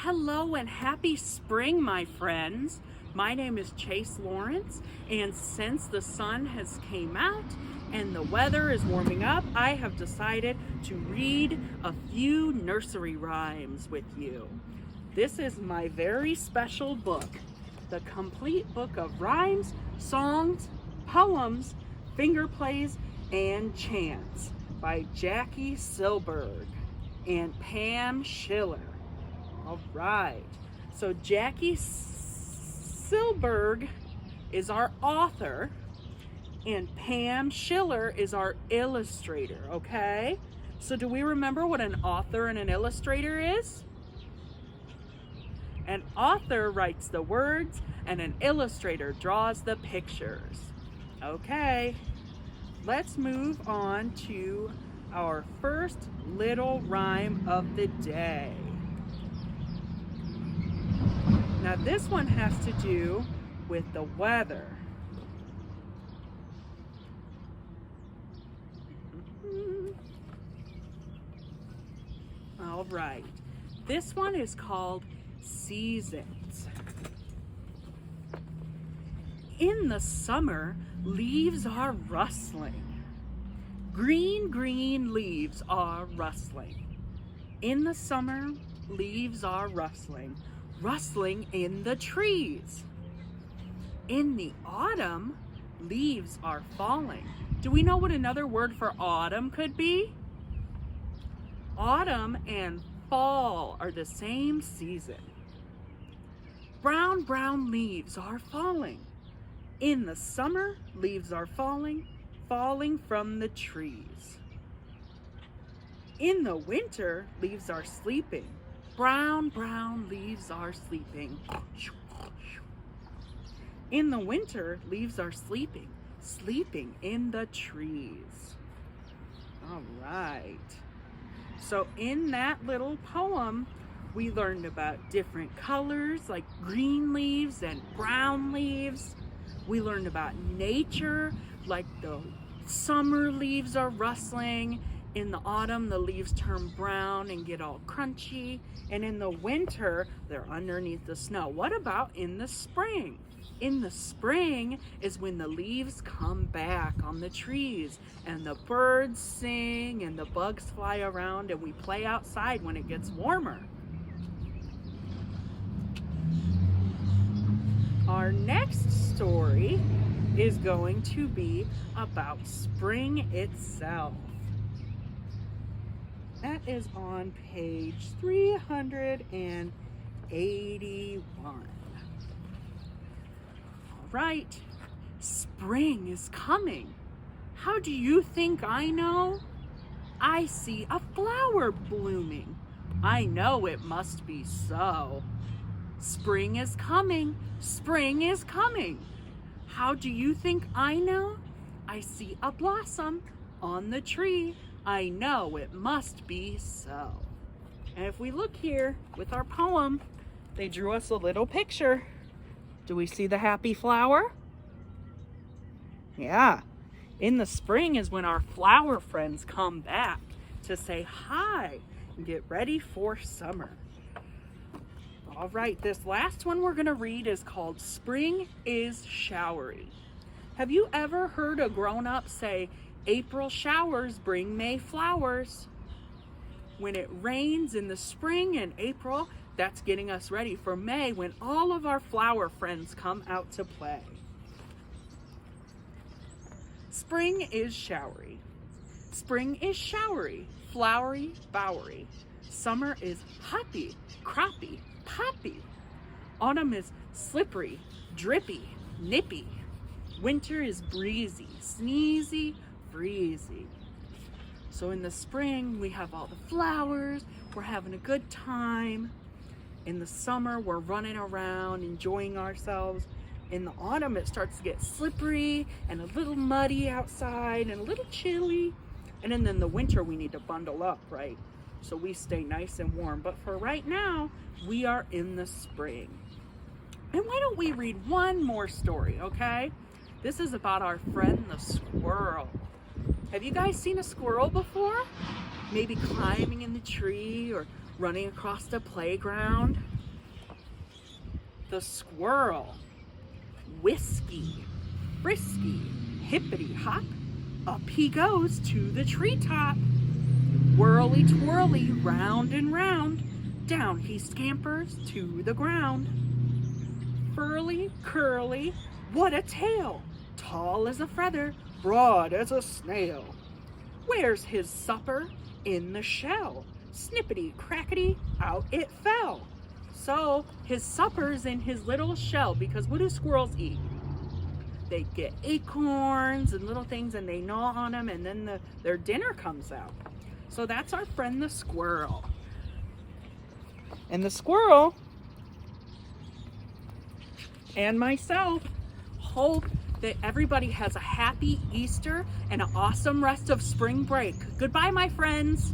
Hello and happy spring, my friends. My name is Chase Lawrence, and since the sun has came out and the weather is warming up, I have decided to read a few nursery rhymes with you. This is my very special book, the complete book of rhymes, songs, poems, finger plays, and chants by Jackie Silberg and Pam Schiller. All right, so Jackie Silberg is our author and Pam Schiller is our illustrator, okay? So do we remember what an author and an illustrator is? An author writes the words and an illustrator draws the pictures. Okay, let's move on to our first little rhyme of the day. Now this one has to do with the weather. All right, this one is called Seasons. In the summer, leaves are rustling. Green, green leaves are rustling. In the summer, leaves are rustling. Rustling in the trees. In the autumn, leaves are falling. Do we know what another word for autumn could be? Autumn and fall are the same season. Brown, brown leaves are falling. In the summer, leaves are falling, falling from the trees. In the winter, leaves are sleeping. Brown, brown leaves are sleeping. In the winter, leaves are sleeping, sleeping in the trees. All right. So in that little poem, we learned about different colors like green leaves and brown leaves. We learned about nature, like the summer leaves are rustling. In the autumn, the leaves turn brown and get all crunchy. And in the winter, they're underneath the snow. What about in the spring? In the spring is when the leaves come back on the trees and the birds sing and the bugs fly around and we play outside when it gets warmer. Our next story is going to be about spring itself. That is on page 381. All right, spring is coming. How do you think I know? I see a flower blooming. I know it must be so. Spring is coming. Spring is coming. How do you think I know? I see a blossom on the tree. I know it must be so. And if we look here with our poem, they drew us a little picture. Do we see the happy flower? Yeah. In the spring is when our flower friends come back to say hi and get ready for summer. All right, this last one we're going to read is called Spring is Showery. Have you ever heard a grown-up say, April showers bring May flowers? When it rains in the spring and April, that's getting us ready for May when all of our flower friends come out to play. Spring is showery. Spring is showery, flowery, bowery. Summer is hoppy, croppy, poppy. Autumn is slippery, drippy, nippy. Winter is breezy, sneezy, breezy. So in the spring, we have all the flowers, we're having a good time. In the summer, we're running around, enjoying ourselves. In the autumn, it starts to get slippery and a little muddy outside and a little chilly. And then in the winter, we need to bundle up, right? So we stay nice and warm. But for right now, we are in the spring. And why don't we read one more story, okay? This is about our friend the squirrel. Have you guys seen a squirrel before? Maybe climbing in the tree or running across the playground. The squirrel, whiskey, frisky, hippity hop, up he goes to the treetop. Whirly twirly, round and round, down he scampers to the ground. Furly, curly, what a tail! Tall as a feather, broad as a snail. Where's his supper? In the shell. Snippety crackety, out it fell. So his supper's in his little shell, because what do squirrels eat? They get acorns and little things and they gnaw on them, and then their dinner comes out. So that's our friend the squirrel. And the squirrel and myself hope that everybody has a happy Easter and an awesome rest of spring break. Goodbye, my friends.